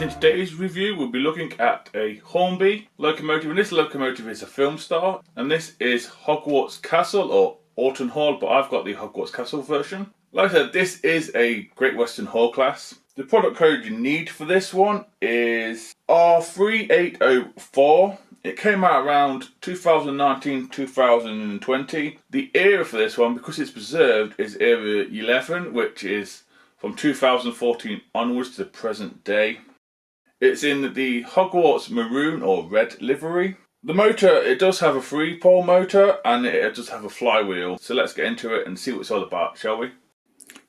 Right, in today's review we'll be looking at a Hornby locomotive, and this locomotive is a film star, and this is Hogwart's Castle or OLTON Hall, but I've got the Hogwarts Castle version. Like I said, this is a Great Western Hall class. The product code you need for this one is R3804. It came out around 2019-2020. The era for this one, because it's preserved, is era 11, which is from 2014 onwards to the present day. It's in the Hogwarts maroon or red livery. The motor, it does have a 3-pole motor and it does have a flywheel. So let's get into it and see what it's all about, shall we?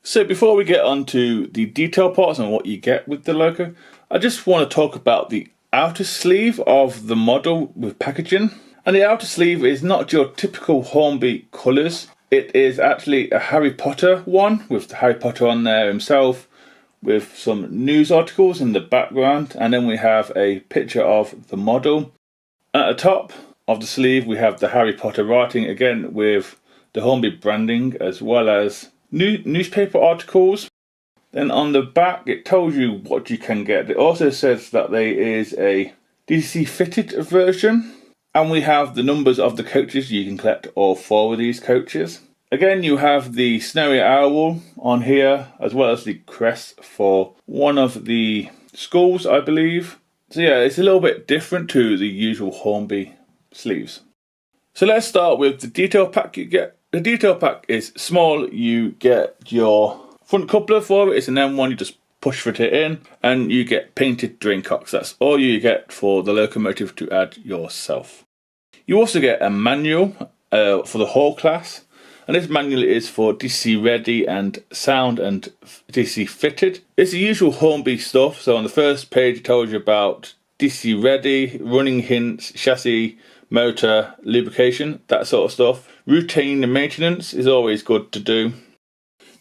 So before we get on to the detail parts and what you get with the loco, I just want to talk about the outer sleeve of the model with packaging. And the outer sleeve is not your typical Hornby colours. It is actually a Harry Potter one with Harry Potter on there himself, with some news articles in the background, and then we have a picture of the model. At the top of the sleeve we have the Harry Potter writing, again with the Hornby branding, as well as newspaper articles. Then on the back it tells you what you can get. It also says that there is a DC fitted version, and we have the numbers of the coaches. You can collect all 4 of these coaches. Again, you have the snowy owl on here, as well as the crest for one of the schools, I believe. So yeah, it's a little bit different to the usual Hornby sleeves. So let's start with the detail pack you get. The detail pack is small. You get your front coupler for it. It's an M1, you just push fit it in, and you get painted drain cocks. That's all you get for the locomotive to add yourself. You also get a manual for the Hall class, and this manual is for DC ready and sound and DC fitted. It's the usual Hornby stuff. So on the first page it tells you about DC ready, running hints, chassis, motor, lubrication, that sort of stuff. Routine maintenance is always good to do.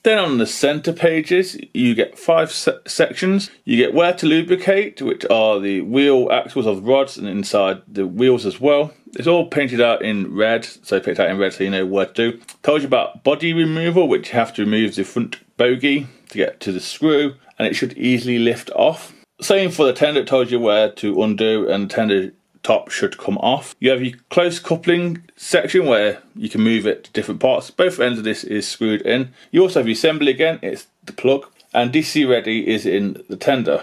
Then on the centre pages you get 5 sections. You get where to lubricate, which are the wheel axles of the rods and inside the wheels as well. It's all painted out in red, so I picked out in red so you know what to do. Tells you about body removal, which you have to remove the front bogie to get to the screw, and it should easily lift off. Same for the tender, it tells you where to undo, and the tender top should come off. You have your close coupling section where you can move it to different parts. Both ends of this is screwed in. You also have your assembly again, it's the plug, and DC ready is in the tender.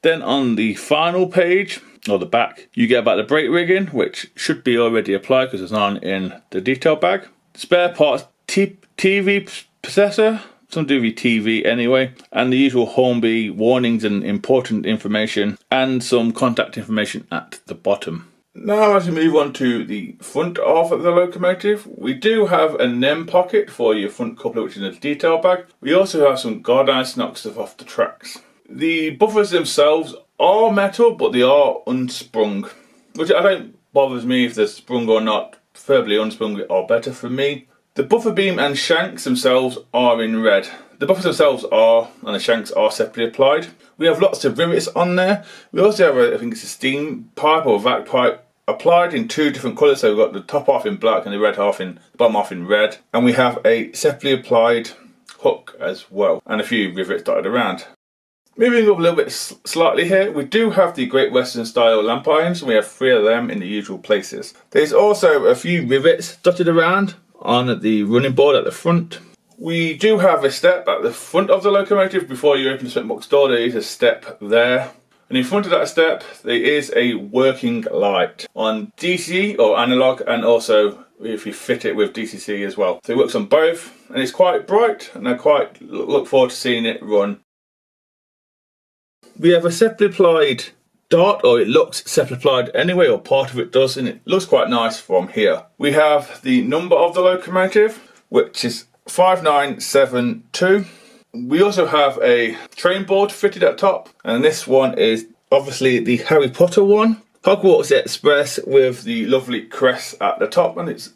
Then on the final page, or the back, you get about the brake rigging, which should be already applied because it's none in the detail bag. Spare parts, TV processor, some do with TV anyway, and the usual Hornby warnings and important information, and some contact information at the bottom. Now as we move on to the front of the locomotive, we do have a NEM pocket for your front coupler, which is in the detail bag. We also have some guard irons to knock stuff off the tracks. The buffers themselves are metal, but they are unsprung, which I don't bothers me if they're sprung or not. Preferably unsprung are better for me. The buffer beam and shanks themselves are in red. The buffers themselves are, and the shanks are separately applied. We have lots of rivets on there. We also have I think it's a steam pipe or vac pipe applied in 2 different colours. So we've got the top half in black and the bottom half in red. And we have a separately applied hook as well, and a few rivets dotted around. Moving up a little bit slightly here, we do have the Great Western style lamp irons, and we have 3 of them in the usual places. There's also a few rivets dotted around on the running board at the front. We do have a step at the front of the locomotive. Before you open the sprint box door, there is a step there. And in front of that step, there is a working light on DC or analog, and also if you fit it with DCC as well. So it works on both, and it's quite bright, and I quite look forward to seeing it run. We have a separately applied dart, or it looks separately applied anyway, or part of it does, and it looks quite nice from here. We have the number of the locomotive, which is 5972. We also have a train board fitted at top, and this one is obviously the Harry Potter one. Hogwarts Express with the lovely crest at the top, and it's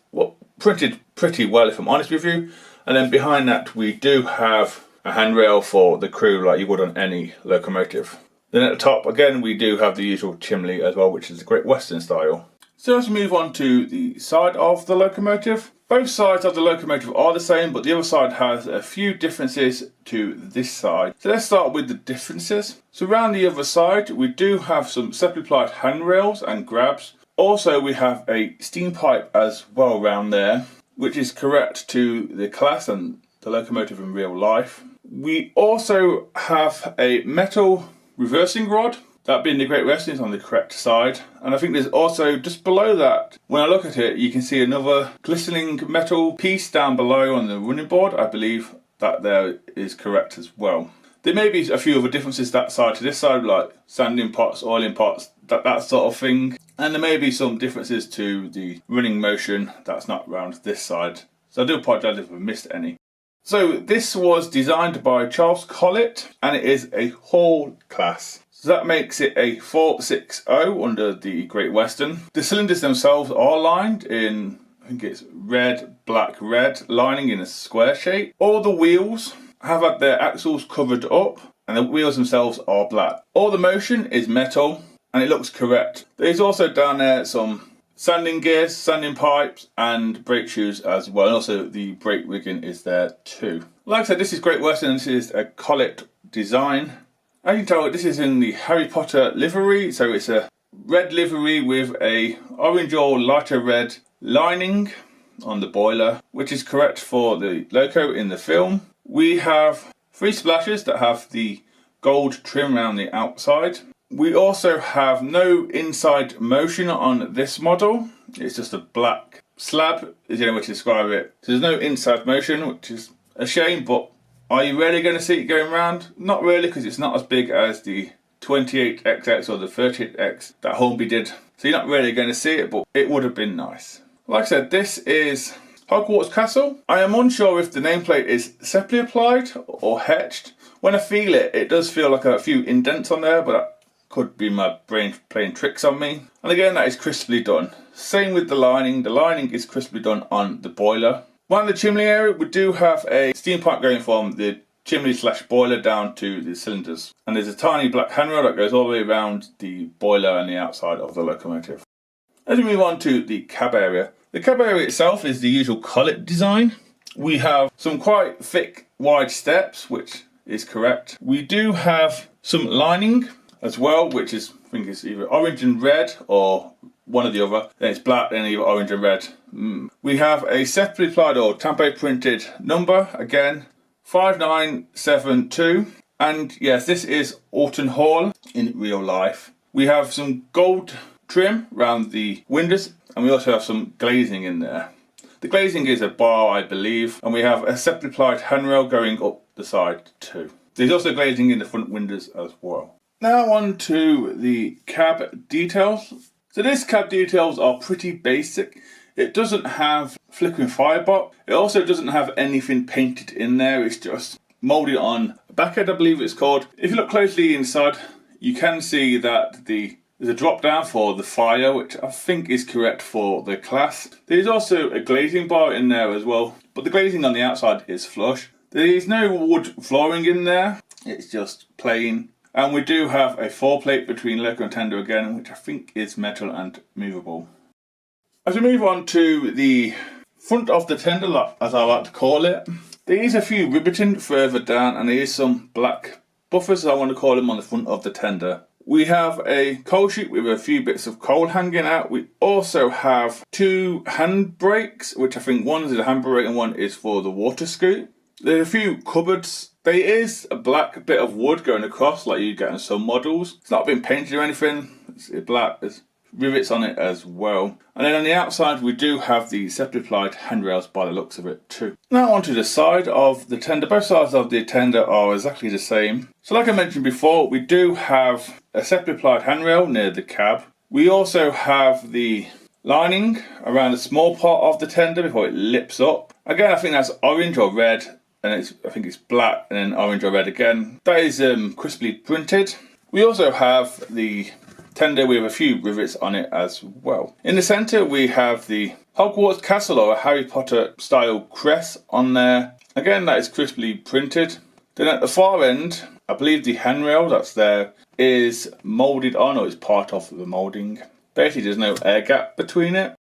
printed pretty well if I'm honest with you. And then behind that we do have a handrail for the crew like you would on any locomotive. Then at the top again we do have the usual chimney as well, which is the Great Western style. So let's move on to the side of the locomotive. Both sides of the locomotive are the same, but the other side has a few differences to this side. So let's start with the differences. So around the other side, we do have some separately applied handrails and grabs. Also, we have a steam pipe as well around there, which is correct to the class and the locomotive in real life. We also have a metal reversing rod. That being the Great Western is on the correct side. And I think there's also, just below that, when I look at it, you can see another glistening metal piece down below on the running board. I believe that there is correct as well. There may be a few other differences that side to this side, like sanding pots, oiling pots, that sort of thing. And there may be some differences to the running motion that's not around this side. So I do apologise if I've missed any. So this was designed by Charles Collett, and it is a Hall class. So that makes it a 460 under the Great Western. The cylinders themselves are lined in, I think it's red, black, red, lining in a square shape. All the wheels have had their axles covered up, and the wheels themselves are black. All the motion is metal, and it looks correct. There's also down there some sanding gears, sanding pipes, and brake shoes as well. And also the brake rigging is there too. Like I said, this is Great Western. This is a Collett design. As you can tell, this is in the Harry Potter livery, so it's a red livery with a orange or lighter red lining on the boiler, which is correct for the loco in the film. We have 3 splashes that have the gold trim around the outside. We also have no inside motion on this model. It's just a black slab, is the only way to describe it. So there's no inside motion, which is a shame, but are you really going to see it going around? Not really, because it's not as big as the 28XX or the 38X that Hornby did. So you're not really going to see it, but it would have been nice. Like I said, this is Hogwarts Castle. I am unsure if the nameplate is separately applied or etched. When I feel it, it does feel like a few indents on there, but that could be my brain playing tricks on me. And again, that is crisply done. Same with the lining. The lining is crisply done on the boiler. Around the chimney area, we do have a steam pipe going from the chimney / boiler down to the cylinders. And there's a tiny black handrail that goes all the way around the boiler and the outside of the locomotive. As we move on to the cab area. The cab area itself is the usual Collett design. We have some quite thick, wide steps, which is correct. We do have some lining as well, which is, I think it's either orange and red or one or the other. Then it's black, then either orange and red. We have a separately applied or tampo printed number, again, 5972. And yes, this is OLTON Hall in real life. We have some gold trim around the windows, and we also have some glazing in there. The glazing is a bar, I believe, and we have a separately applied handrail going up the side too. There's also glazing in the front windows as well. Now on to the cab details. So these cab details are pretty basic. It doesn't have flickering firebox. It also doesn't have anything painted in there. It's just moulded on a backhead, I believe it's called. If you look closely inside, you can see that there's a drop down for the fire, which I think is correct for the class. There's also a glazing bar in there as well, but the glazing on the outside is flush. There is no wood flooring in there. It's just plain. And we do have a 4-plate between loco and tender again, which I think is metal and movable. As we move on to the front of the tender, as I like to call it, there is a few ribbiting further down, and there is some black buffers, as I want to call them, on the front of the tender. We have a coal chute with a few bits of coal hanging out. We also have 2 hand brakes, which I think one is a handbrake and one is for the water scoop. There are a few cupboards. There is a black bit of wood going across, like you get in some models. It's not been painted or anything. It's black. There's rivets on it as well. And then on the outside, we do have the separately applied handrails by the looks of it too. Now onto the side of the tender. Both sides of the tender are exactly the same. So like I mentioned before, we do have a separately applied handrail near the cab. We also have the lining around a small part of the tender before it lips up. Again, I think that's orange or red. And I think it's black and then orange or red again. That is crisply printed. We also have the tender with a few rivets on it as well. In the centre we have the Hogwarts Castle or a Harry Potter style crest on there. Again, that is crisply printed. Then at the far end, I believe the handrail that's there is moulded on, or is part of the moulding. Basically there's no air gap between it.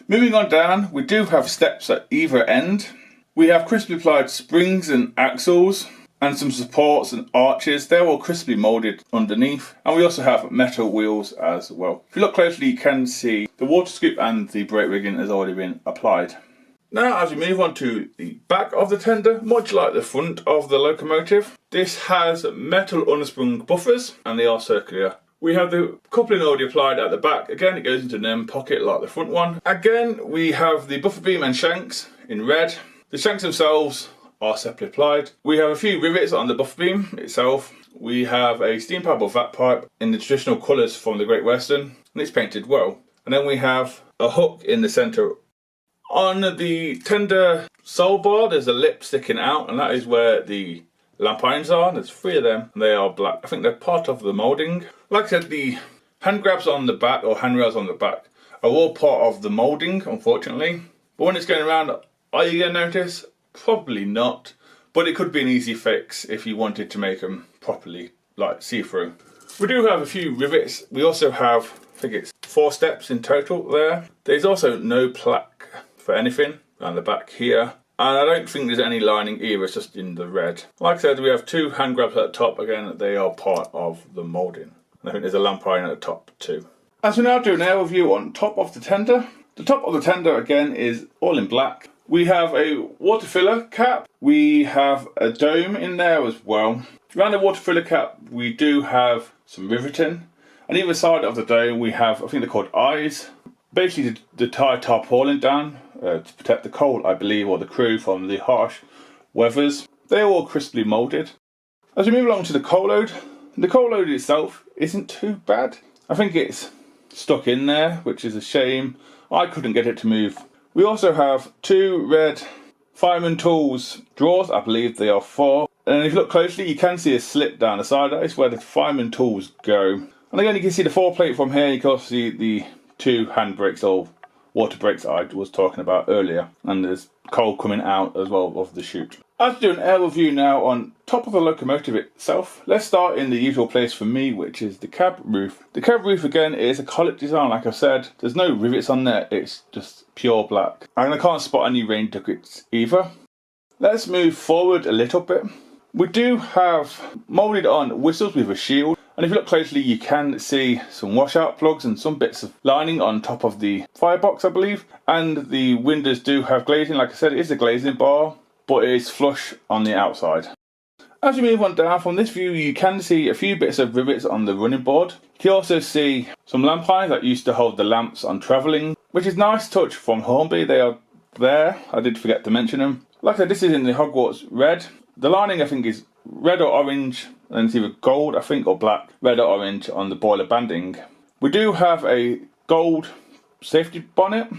Moving on down, we do have steps at either end. We have crisply applied springs and axles and some supports and arches. They're all crisply moulded underneath. And we also have metal wheels as well. If you look closely, you can see the water scoop and the brake rigging has already been applied. Now, as we move on to the back of the tender, much like the front of the locomotive, this has metal unsprung buffers and they are circular. We have the coupling already applied at the back. Again, it goes into an M pocket like the front one. Again, we have the buffer beam and shanks in red. The shanks themselves are separately applied. We have a few rivets on the buffer beam itself. We have a steam pipe or vat pipe in the traditional colours from the Great Western, and it's painted well. And then we have a hook in the centre. On the tender sole bar, there's a lip sticking out, and that is where the lamp irons are. There's 3 of them, and they are black. I think they're part of the moulding. Like I said, the hand grabs on the back, or handrails on the back, are all part of the moulding, unfortunately. But when it's going around, are you going to notice? Probably not. But it could be an easy fix if you wanted to make them properly, like, see-through. We do have a few rivets. We also have, I think it's 4 steps in total there. There's also no plaque for anything around the back here. And I don't think there's any lining either, it's just in the red. Like I said, we have 2 hand grabs at the top. Again, they are part of the moulding. And I think there's a lamp iron at the top too. As we now do an air review on top of the tender. The top of the tender again is all in black. We have a water filler cap. We have a dome in there as well. Around the water filler cap, we do have some riveting. On either side of the dome, we have, I think they're called eyes. Basically to tie tarpaulin down to protect the coal, I believe, or the crew from the harsh weathers. They're all crisply moulded. As we move along to the coal load, the coal load itself isn't too bad. I think it's stuck in there, which is a shame. I couldn't get it to move. We also have 2 red fireman tools drawers. I believe they are 4. And if you look closely, you can see a slit down the side. That is where the fireman tools go. And again, you can see the 4 plate from here. You can also see the 2 hand brakes or water brakes I was talking about earlier. And there's coal coming out as well of the chute. I'll do an air review now on top of the locomotive itself. Let's start in the usual place for me, which is the cab roof. The cab roof again is a collet design, like I said. There's no rivets on there, it's just pure black. And I can't spot any rain ducts either. Let's move forward a little bit. We do have moulded on whistles with a shield. And if you look closely, you can see some washout plugs and some bits of lining on top of the firebox, I believe. And the windows do have glazing. Like I said, it is a glazing bar, but it is flush on the outside. As you move on down from this view, you can see a few bits of rivets on the running board. You can also see some lamp irons that used to hold the lamps on travelling, which is a nice touch from Hornby. They are there. I did forget to mention them. Like I said, this is in the Hogwarts red. The lining, I think, is red or orange, and it's either gold, I think, or black. Red or orange on the boiler banding. We do have a gold safety bonnet,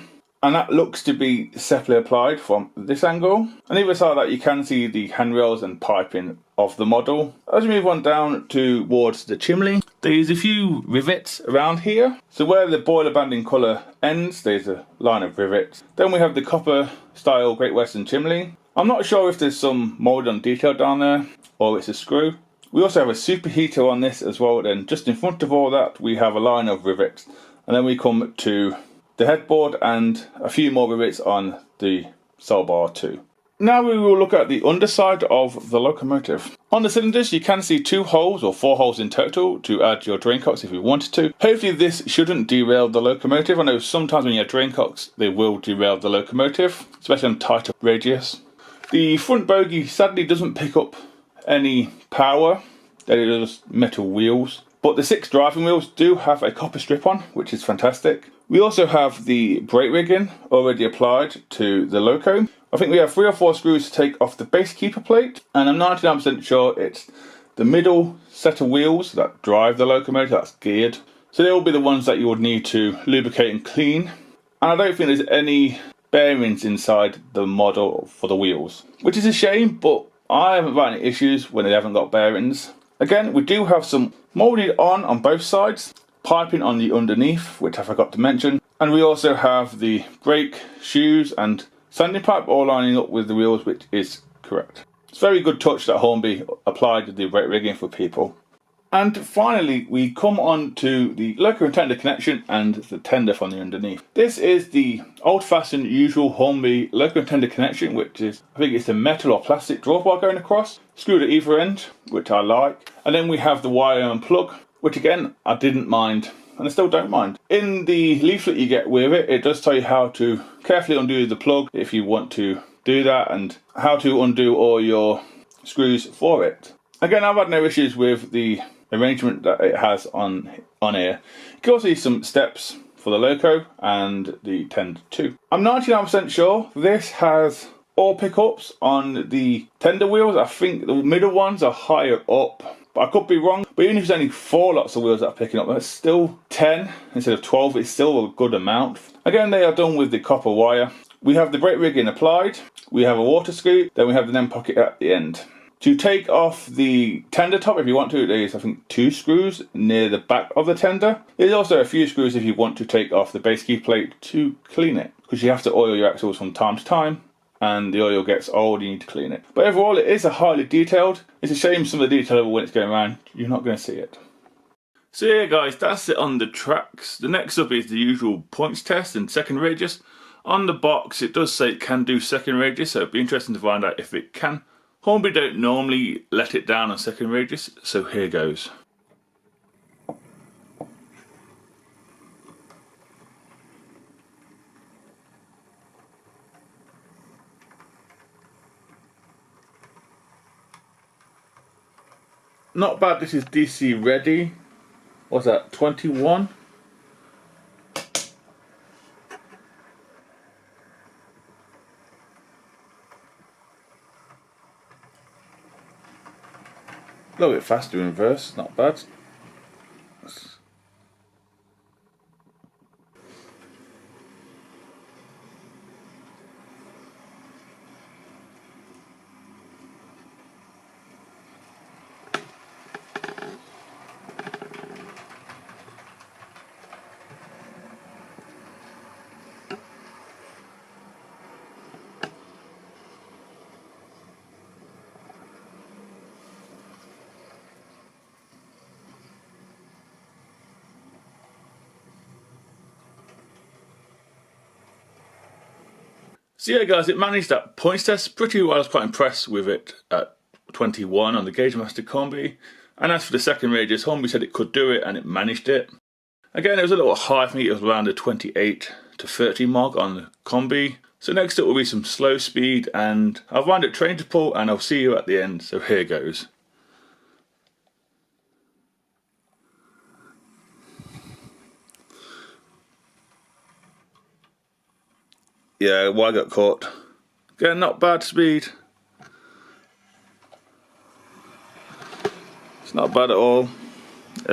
and that looks to be separately applied from this angle. On either side of that, you can see the handrails and piping of the model. As we move on down towards the chimney, there's a few rivets around here. So where the boiler banding colour ends, there's a line of rivets. Then we have the copper style Great Western chimney. I'm not sure if there's some mould on detail down there, or it's a screw. We also have a superheater on this as well. Then just in front of all that, we have a line of rivets. And then we come to the headboard and a few more rivets on the cell bar too. Now we will look at the underside of the locomotive. On the cylinders, you can see 2 holes or 4 holes in total to add your drain cocks if you wanted to. Hopefully this shouldn't derail the locomotive. I know sometimes when you have drain cocks, they will derail the locomotive, especially on tighter radius. The front bogie sadly doesn't pick up any power. They are just metal wheels. But the 6 driving wheels do have a copper strip on, which is fantastic. We also have the brake rigging already applied to the loco. I think we have 3 or 4 screws to take off the base keeper plate, and I'm 99% sure it's the middle set of wheels that drive the locomotive that's geared. So they will be the ones that you would need to lubricate and clean. And I don't think there's any bearings inside the model for the wheels, which is a shame, but I haven't had any issues when they haven't got bearings. Again, we do have some moulded on both sides, piping on the underneath, which I forgot to mention, and we also have the brake shoes and sanding pipe all lining up with the wheels, which is correct. It's a very good touch that Hornby applied to the brake rigging for people. And finally, we come on to the loco and tender connection and the tender from the underneath. This is the old-fashioned usual Hornby loco and tender connection, which is, I think it's a metal or plastic drawbar going across, screwed at either end, which I like. And then we have the wire and plug, which again, I didn't mind, and I still don't mind. In the leaflet you get with it, it does tell you how to carefully undo the plug if you want to do that, and how to undo all your screws for it. Again, I've had no issues with the arrangement that it has on here. You can also see some steps for the loco and the tender too. I'm 99% sure this has all pickups on the tender wheels. I think the middle ones are higher up, but I could be wrong. But even if there's only 4 lots of wheels that are picking up, that's still 10 instead of 12. It's still a good amount. Again, they are done with the copper wire. We have the brake rigging applied, we have a water scoop, then we have the NEM pocket at the end. To take off the tender top, if you want to, there's I think 2 screws near the back of the tender. There's also a few screws if you want to take off the base key plate to clean it, because you have to oil your axles from time to time, and the oil gets old, you need to clean it. But overall, it is a highly detailed. It's a shame some of the detail when it's going around, you're not going to see it. So yeah guys, that's it on the tracks. The next up is the usual points test and second radius. On the box, it does say it can do second radius, so it'd be interesting to find out if it can. Hornby don't normally let it down on second radius, so here goes. Not bad, this is DC ready. What's that, 21? A little bit faster in reverse, not bad. So yeah guys, it managed that points test pretty well. I was quite impressed with it at 21 on the Gauge Master Combi. And as for the second radius, Hornby said it could do it and it managed it. Again, it was a little high for me, it was around the 28 to 30 mark on the Combi. So next up will be some slow speed, and I'll wind up train to pull and I'll see you at the end, so here goes. Yeah, wire got caught. Again, not bad speed. It's not bad at all.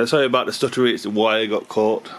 Sorry about the stuttery, it's the wire got caught.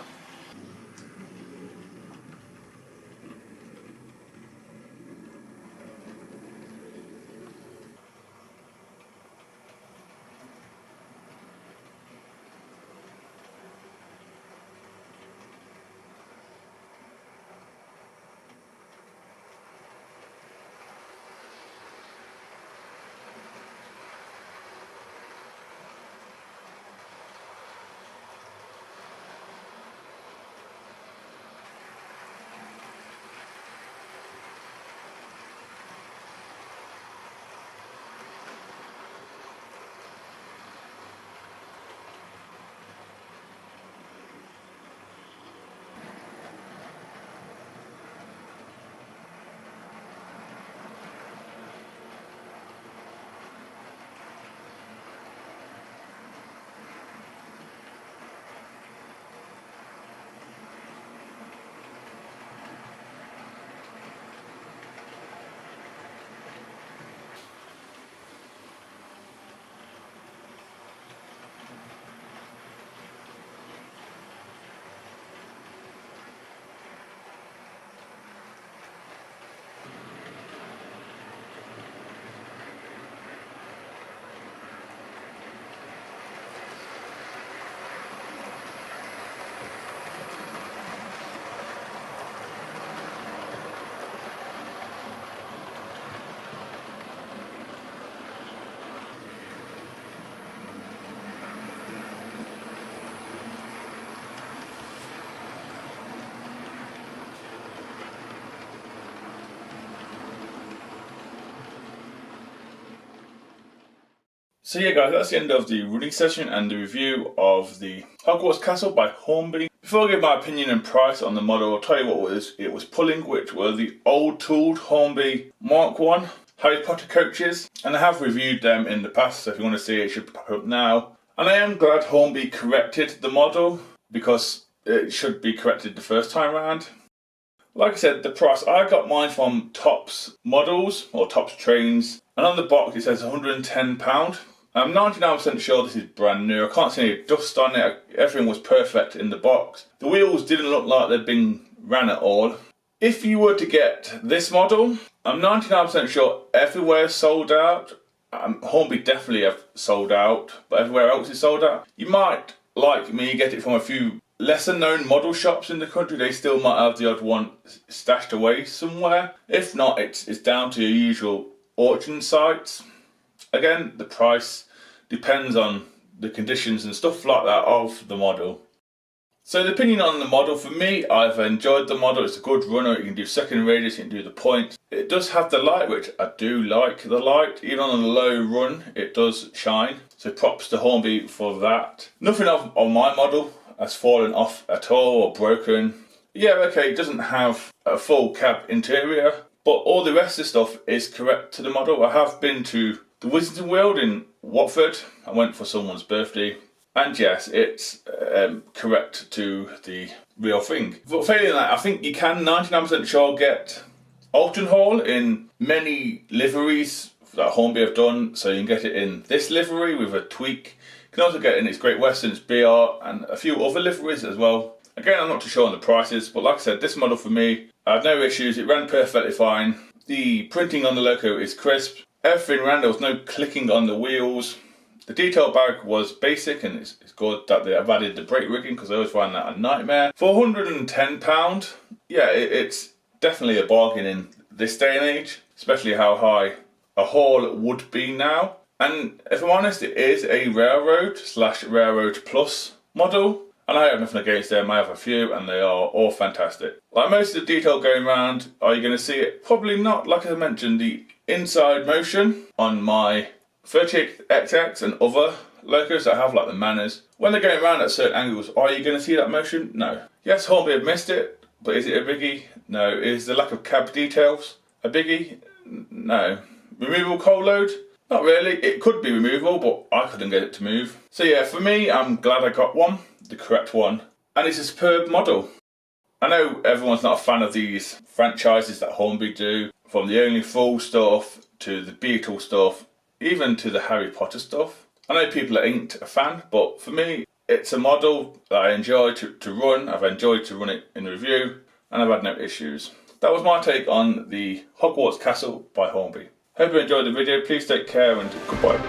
So yeah guys, that's the end of the running session and the review of the Hogwarts Castle by Hornby. Before I give my opinion and price on the model, I'll tell you what it was pulling, which were the old tooled Hornby Mark 1 Harry Potter coaches, and I have reviewed them in the past, so if you want to see it, it should pop up now. And I am glad Hornby corrected the model, because it should be corrected the first time round. Like I said, the price, I got mine from Topps Models, or Topps Trains, and on the box it says £110. I'm 99% sure this is brand new. I can't see any dust on it. Everything was perfect in the box. The wheels didn't look like they'd been ran at all. If you were to get this model, I'm 99% sure everywhere sold out. Hornby definitely have sold out, but everywhere else is sold out. You might, like me, get it from a few lesser known model shops in the country. They still might have the odd one stashed away somewhere. If not, it's down to your usual auction sites. Again, the price depends on the conditions and stuff like that of the model. So the opinion on the model, for me, I've enjoyed the model. It's a good runner. You can do second radius, you can do the point. It does have the light, which I do like the light. Even on a low run, it does shine. So props to Hornby for that. Nothing on my model has fallen off at all or broken. Yeah, okay, it doesn't have a full cab interior, but all the rest of the stuff is correct to the model. I have been to the Wizarding World in Watford. I went for someone's birthday. And yes, it's correct to the real thing. But failing that, I think you can 99% sure get OLTON Hall in many liveries that Hornby have done. So you can get it in this livery with a tweak. You can also get it in its Great Western, its BR, and a few other liveries as well. Again, I'm not too sure on the prices, but like I said, this model for me, I had no issues. It ran perfectly fine. The printing on the logo is crisp. Everything ran, there was no clicking on the wheels. The detail bag was basic, and it's good that they have added the brake rigging, because I always find that a nightmare. For £110, yeah, it's definitely a bargain in this day and age, especially how high a haul would be now. And if I'm honest, it is a Railroad/Railroad Plus model, and I have nothing against them. I have a few, and they are all fantastic. Like most of the detail going around, are you going to see it? Probably not. Like I mentioned, the inside motion on my 38XX and other locos that have like the manners, when they're going around at certain angles, are you going to see that motion? No. Yes, Hornby have missed it, but is it a biggie? No. Is the lack of cab details a biggie? No. Removable cold load? Not really. It could be removable, but I couldn't get it to move. So yeah, for me, I'm glad I got one, the correct one, and it's a superb model. I know everyone's not a fan of these franchises that Hornby do, from the Only Fool stuff to the Beetle stuff, even to the Harry Potter stuff. I know people ain't a fan, but for me, it's a model that I enjoy to run. I've enjoyed to run it in review, and I've had no issues. That was my take on the Hogwarts Castle by Hornby. Hope you enjoyed the video. Please take care and goodbye.